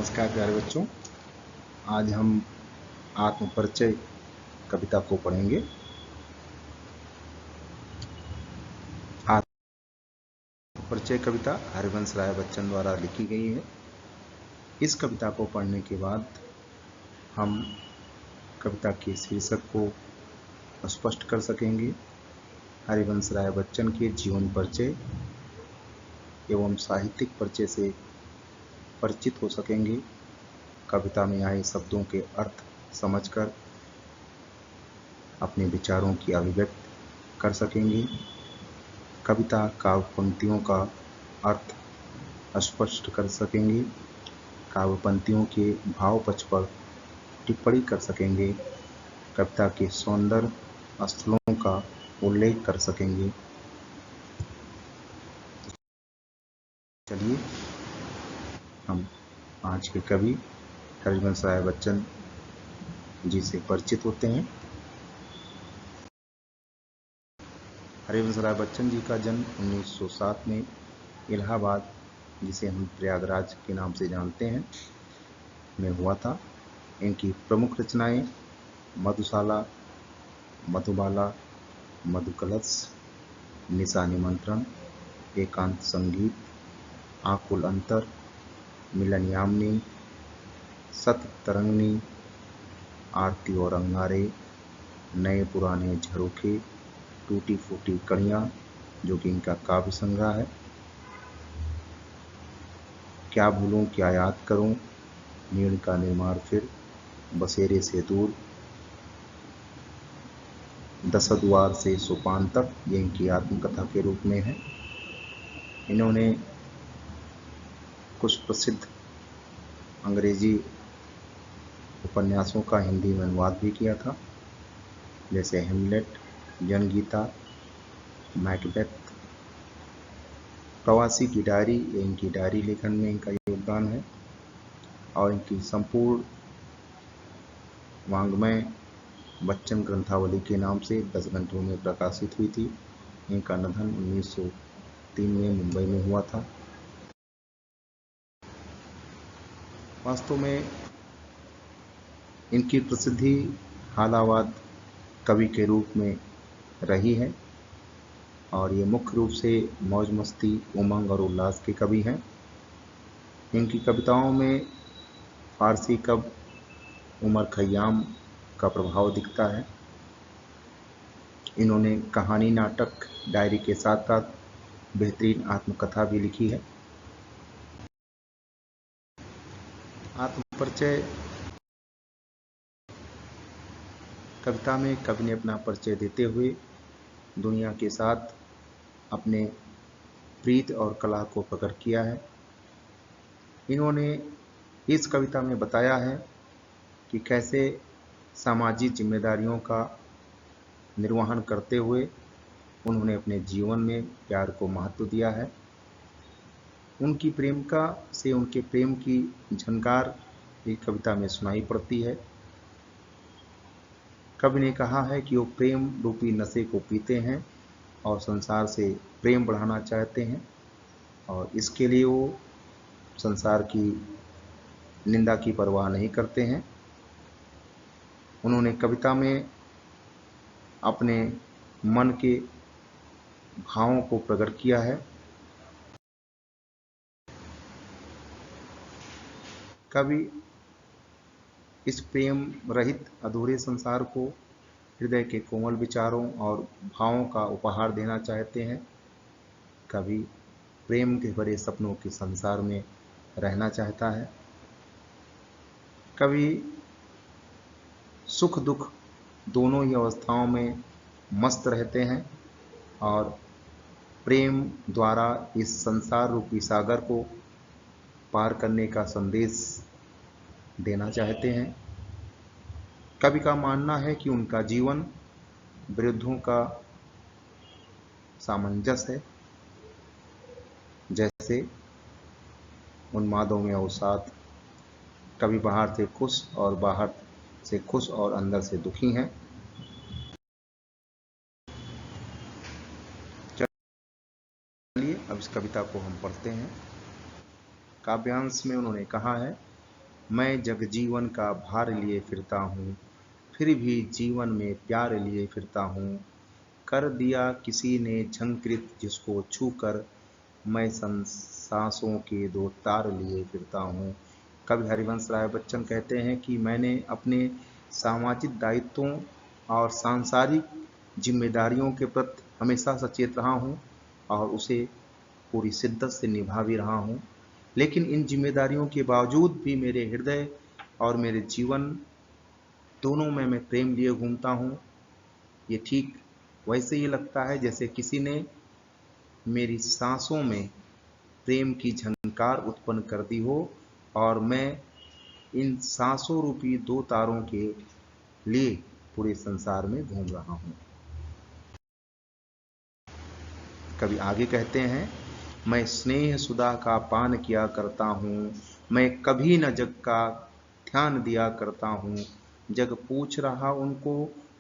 नमस्कार प्यारे बच्चों। आज हम आत्मपरिचय कविता को पढ़ेंगे। आत्मपरिचय कविता हरिवंश राय बच्चन द्वारा लिखी गई है। इस कविता को पढ़ने के बाद हम कविता के शीर्षक को स्पष्ट कर सकेंगे। हरिवंश राय बच्चन के जीवन परिचय एवं साहित्यिक परिचय से परिचित हो सकेंगे। कविता में आए शब्दों के अर्थ समझकर अपने विचारों की अभिव्यक्ति कर सकेंगे। कविता काव्य पंक्तियों का अर्थ स्पष्ट कर सकेंगे। काव्य पंक्तियों के भाव पक्ष पर टिप्पणी कर सकेंगे। कविता के सौंदर्य स्थलों का उल्लेख कर सकेंगे। चलिए हम आज के कवि हरिवंश राय बच्चन जी से परिचित होते हैं। हरिवंश राय बच्चन जी का जन्म 1907 में इलाहाबाद, जिसे हम प्रयागराज के नाम से जानते हैं, में हुआ था। इनकी प्रमुख रचनाएं मधुशाला, मधुबाला, मधुकलश, निशा निमंत्रण, एकांत संगीत, आकुल अंतर, मिलन यामिनी, सत तरंगिणी, आरती और अंगारे, नए पुराने झरोखे, टूटी फूटी कड़ियाँ, जो कि इनका काव्य संग्रह है, क्या भूलूं क्या याद करूं, नीड़ का निर्माण फिर, बसेरे से दूर, दशद्वार से सोपान तक, ये इनकी आत्मकथा के रूप में है। इन्होंने कुछ प्रसिद्ध अंग्रेजी उपन्यासों का हिंदी में अनुवाद भी किया था, जैसे हेमलेट, जनगीता, मैकबेथ, प्रवासी की डायरी, ये इनकी डायरी लेखन में इनका योगदान है। और इनकी संपूर्ण वाङ्मय बच्चन ग्रंथावली के नाम से 10 घंटों में प्रकाशित हुई थी। इनका निधन 1903 में मुंबई में हुआ था। वास्तव में इनकी प्रसिद्धि हालावाद कवि के रूप में रही है और ये मुख्य रूप से मौज मस्ती, उमंग और उल्लास के कवि हैं। इनकी कविताओं में फारसी कवि उमर खय्याम का प्रभाव दिखता है। इन्होंने कहानी, नाटक, डायरी के साथ साथ बेहतरीन आत्मकथा भी लिखी है। आत्मपरिचय कविता में कवि ने अपना परिचय देते हुए दुनिया के साथ अपने प्रीत और कला को प्रकट किया है। इन्होंने इस कविता में बताया है कि कैसे सामाजिक जिम्मेदारियों का निर्वहन करते हुए उन्होंने अपने जीवन में प्यार को महत्व दिया है। उनकी प्रेमिका से उनके प्रेम की झनकार इस कविता में सुनाई पड़ती है। कवि ने कहा है कि वो प्रेम रूपी नशे को पीते हैं और संसार से प्रेम बढ़ाना चाहते हैं और इसके लिए वो संसार की निंदा की परवाह नहीं करते हैं। उन्होंने कविता में अपने मन के भावों को प्रकट किया है। कवि इस प्रेम रहित अधूरे संसार को हृदय के कोमल विचारों और भावों का उपहार देना चाहते हैं। कवि प्रेम के भरे सपनों के संसार में रहना चाहता है। कवि सुख दुख दोनों ही अवस्थाओं में मस्त रहते हैं और प्रेम द्वारा इस संसार रूपी सागर को पार करने का संदेश देना चाहते हैं। कवि का मानना है कि उनका जीवन विरुद्धों का सामंजस्य है, जैसे उन्मादों में अवसाद। कवि बाहर से खुश और बाहर से खुश और अंदर से दुखी हैं। चलिए अब इस कविता को हम पढ़ते हैं। काव्यांश में उन्होंने कहा है मैं जगजीवन का भार लिए फिरता हूँ, फिर भी जीवन में प्यार लिए फिरता हूँ। कर दिया किसी ने झंकृत जिसको छूकर, मैं सांसों के दो तार लिए फिरता हूँ। कवि हरिवंश राय बच्चन कहते हैं कि मैंने अपने सामाजिक दायित्वों और सांसारिक जिम्मेदारियों के प्रति हमेशा सचेत रहा हूँ और उसे पूरी शिद्दत से निभा भी रहा हूँ। लेकिन इन जिम्मेदारियों के बावजूद भी मेरे हृदय और मेरे जीवन दोनों में मैं प्रेम लिए घूमता हूँ। ये ठीक वैसे ही लगता है जैसे किसी ने मेरी सांसों में प्रेम की झंकार उत्पन्न कर दी हो और मैं इन सांसों रूपी दो तारों के लिए पूरे संसार में घूम रहा हूँ। कभी आगे कहते हैं, मैं स्नेह सुधा का पान किया करता हूँ, मैं कभी न जग का ध्यान दिया करता हूँ। जग पूछ रहा उनको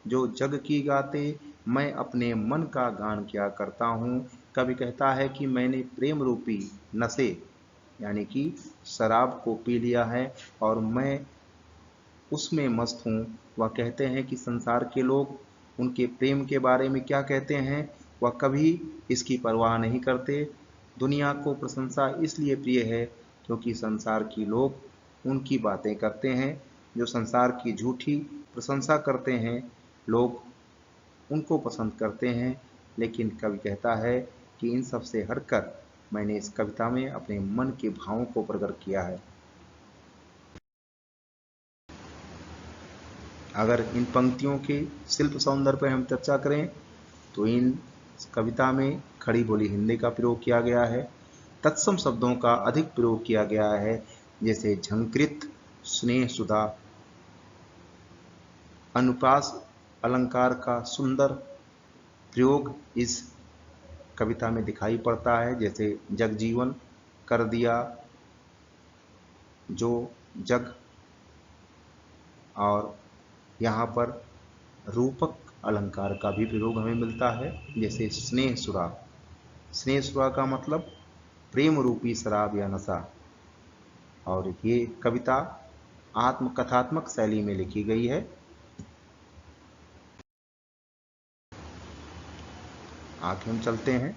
जो जग की गाते, मैं अपने मन का गान किया करता हूँ। कभी कहता है कि मैंने प्रेम रूपी नशे यानी कि शराब को पी लिया है और मैं उसमें मस्त हूँ। वह कहते हैं कि संसार के लोग उनके प्रेम के बारे में क्या कहते हैं, वह कभी इसकी परवाह नहीं करते। दुनिया को प्रशंसा इसलिए प्रिय है क्योंकि संसार के लोग उनकी बातें करते हैं। जो संसार की झूठी प्रशंसा करते हैं, लोग उनको पसंद करते हैं। लेकिन कवि कहता है कि इन सब से हटकर मैंने इस कविता में अपने मन के भावों को प्रकट किया है। अगर इन पंक्तियों के शिल्प सौंदर्य पर हम चर्चा करें तो इन कविता में खड़ी बोली हिंदी का प्रयोग किया गया है, तत्सम शब्दों का अधिक प्रयोग किया गया है, जैसे झंकृत, स्नेह सुधा। अनुप्रास अलंकार का सुंदर प्रयोग इस कविता में दिखाई पड़ता है, जैसे जगजीवन, कर दिया, जो, जग। और यहाँ पर रूपक अलंकार का भी प्रयोग हमें मिलता है, जैसे स्नेह सुरा। स्नेह सुरा का मतलब प्रेम रूपी शराब या नशा। और ये कविता आत्मकथात्मक शैली में लिखी गई है। आगे हम चलते हैं।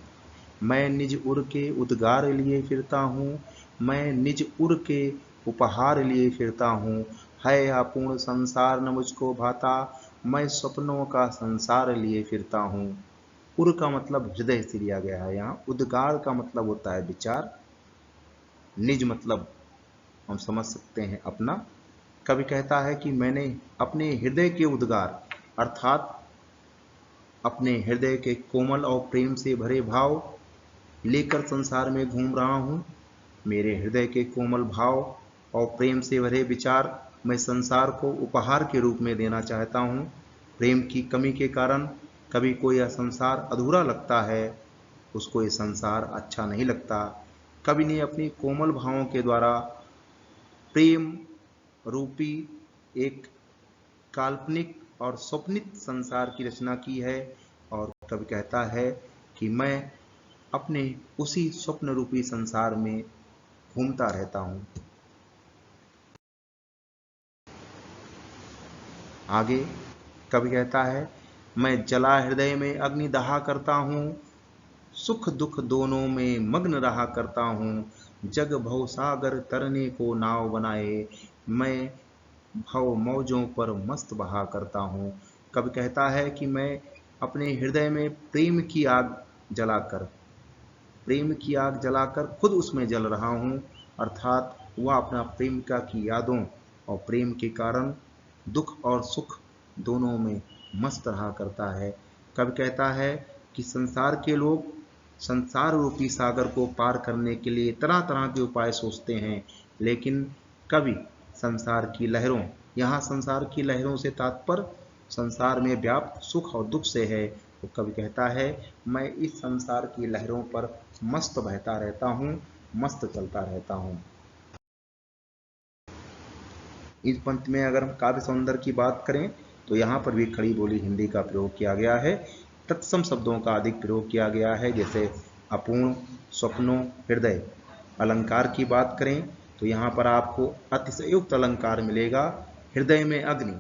मैं निज उर के उद्गार लिए फिरता हूँ, मैं निज उर के उपहार लिए फिरता हूँ। है अपूर्ण संसार न मुझको भाता, मैं सपनों का संसार लिए फिरता हूँ। उर का मतलब हृदय से लिया गया है यहाँ। उद्गार का मतलब होता है विचार। निज मतलब हम समझ सकते हैं अपना। कवि कहता है कि मैंने अपने हृदय के उद्गार अर्थात अपने हृदय के कोमल और प्रेम से भरे भाव लेकर संसार में घूम रहा हूँ। मेरे हृदय के कोमल भाव और प्रेम से भरे विचार मैं संसार को उपहार के रूप में देना चाहता हूँ। प्रेम की कमी के कारण कभी कोई यह संसार अधूरा लगता है, उसको ये संसार अच्छा नहीं लगता। कवि ने अपनी कोमल भावों के द्वारा प्रेम रूपी एक काल्पनिक और स्वप्नित संसार की रचना की है। और कवि कहता है कि मैं अपने उसी स्वप्न रूपी संसार में घूमता रहता हूँ। आगे कवि कहता है, मैं जला हृदय में अग्नि दहा करता हूँ, सुख दुख दोनों में मग्न रहा करता हूँ। जग भव सागर तरने को नाव बनाए, मैं भव मौजों पर मस्त बहा करता हूँ। कवि कहता है कि मैं अपने हृदय में प्रेम की आग जलाकर खुद उसमें जल रहा हूँ। अर्थात वह अपना प्रेमिका की यादों और प्रेम के कारण दुख और सुख दोनों में मस्त रहा करता है। कवि कहता है कि संसार के लोग संसार रूपी सागर को पार करने के लिए तरह तरह के उपाय सोचते हैं, लेकिन कवि संसार की लहरों, यहाँ संसार की लहरों से तात्पर्य संसार में व्याप्त सुख और दुख से है। तो कवि कहता है, मैं इस संसार की लहरों पर मस्त बहता रहता हूँ, मस्त चलता रहता हूँ। इस पंक्ति में अगर हम काव्य सौंदर्य की बात करें तो यहाँ पर भी खड़ी बोली हिंदी का प्रयोग किया गया है। तत्सम शब्दों का अधिक प्रयोग किया गया है, जैसे अपूर्ण, स्वप्नों, हृदय। अलंकार की बात करें तो यहाँ पर आपको अतिशयोक्त अलंकार मिलेगा, हृदय में अग्नि।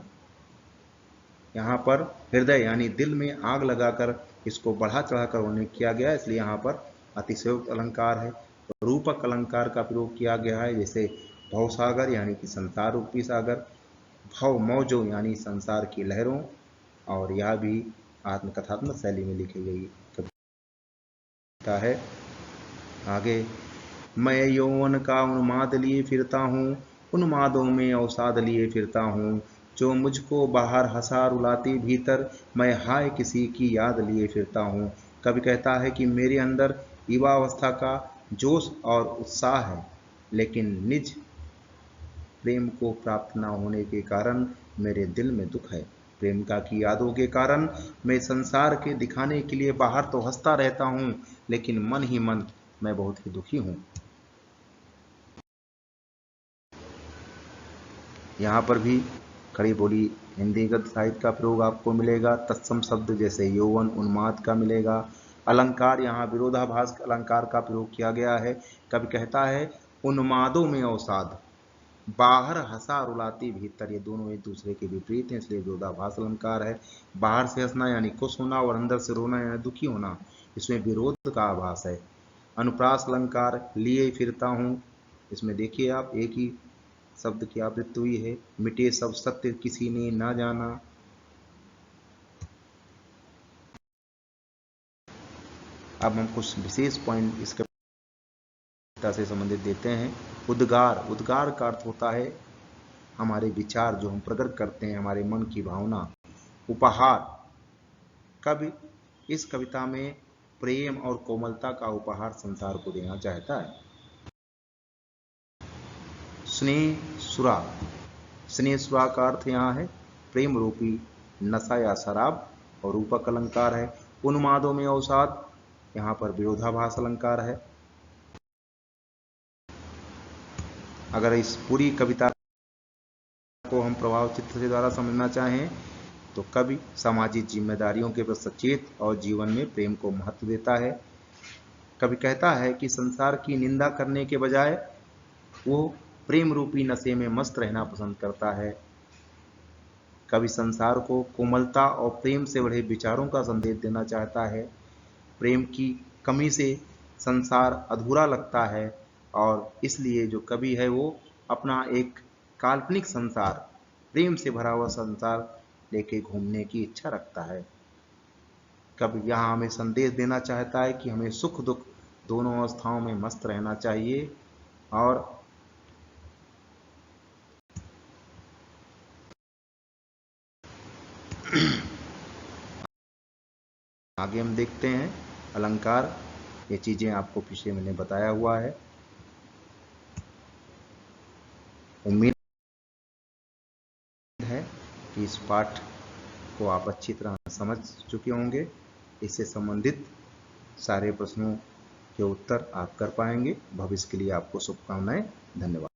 यहाँ पर हृदय यानी दिल में आग लगाकर इसको बढ़ा चढ़ाकर वर्णित किया गया है, इसलिए यहाँ पर अतिशयोक्त अलंकार है। रूपक अलंकार का प्रयोग किया गया है, जैसे भवसागर यानी कि संसार रूपी सागर, भव मौजो यानी संसार की लहरों, और यह भी आत्मकथात्मक शैली में लिखी गई कविता है। आगे, मैं यौवन का उन्माद लिए फिरता हूँ, उन्मादों में अवसाद लिए फिरता हूँ, जो मुझको बाहर हंसा रुलाती भीतर, मैं हाय किसी की याद लिए फिरता हूँ। कवि कहता है कि मेरे अंदर युवावस्था का जोश और उत्साह है, लेकिन निज प्रेम को प्राप्त न होने के कारण मेरे दिल में दुख है। प्रेमिका की यादों के कारण मैं संसार के दिखाने के लिए बाहर तो हंसता रहता हूँ, लेकिन मन ही मन मैं बहुत ही दुखी हूँ। यहाँ पर भी खड़ी बोली हिंदी गद्य साहित्य का प्रयोग आपको मिलेगा। तत्सम शब्द जैसे यौवन, उन्माद का मिलेगा। अलंकार, यहाँ विरोधाभास अलंकार का प्रयोग किया गया है। कवि कहता है उन्मादों में अवसाद, बाहर हंसा रुलाती भीतर, ये दोनों एक दूसरे के विपरीत हैं, इसलिए विरोधाभास अलंकार है। बाहर से हंसना यानी खुश होना और अंदर से रोना यानी दुखी होना, इसमें विरोध का आभास है। अनुप्रास अलंकार, लिए फिरता हूँ, इसमें देखिए आप एक ही शब्द की आवृत्ति हुई है। मिटे सब सत्य किसी ने ना जाना। अब हम कुछ विशेष पॉइंट इस कविता से संबंधित देते हैं। उद्गार, उद्गार का अर्थ होता है हमारे विचार जो हम प्रकट करते हैं, हमारे मन की भावना। उपहार, कवि इस कविता में प्रेम और कोमलता का उपहार संसार को देना चाहता है। स्नेह सुरा, स्नेह सुरा का अर्थ यहाँ है प्रेम रूपी नशा या शराब, और रूपक अलंकार है। उन्मादों में अवसाद, यहाँ पर विरोधाभास अलंकार है। अगर इस पूरी कविता को हम प्रभाव चित्र के द्वारा समझना चाहें तो कवि सामाजिक जिम्मेदारियों के प्रति सचेत और जीवन में प्रेम को महत्व देता है। कवि कहता है कि संसार की निंदा करने के बजाय वो प्रेम रूपी नशे में मस्त रहना पसंद करता है। कवि संसार को कोमलता और प्रेम से बढ़े विचारों का संदेश देना चाहता है। प्रेम की कमी से संसार अधूरा लगता है, और इसलिए जो कवि है वो अपना एक काल्पनिक संसार, प्रेम से भरा हुआ संसार लेके घूमने की इच्छा रखता है। कवि यहाँ हमें संदेश देना चाहता है कि हमें सुख दुख दोनों अवस्थाओं में मस्त रहना चाहिए। और आगे हम देखते हैं अलंकार, ये चीजें आपको पीछे मैंने बताया हुआ है। उम्मीद है कि इस पाठ को आप अच्छी तरह समझ चुके होंगे। इससे संबंधित सारे प्रश्नों के उत्तर आप कर पाएंगे। भविष्य के लिए आपको शुभकामनाएं। धन्यवाद।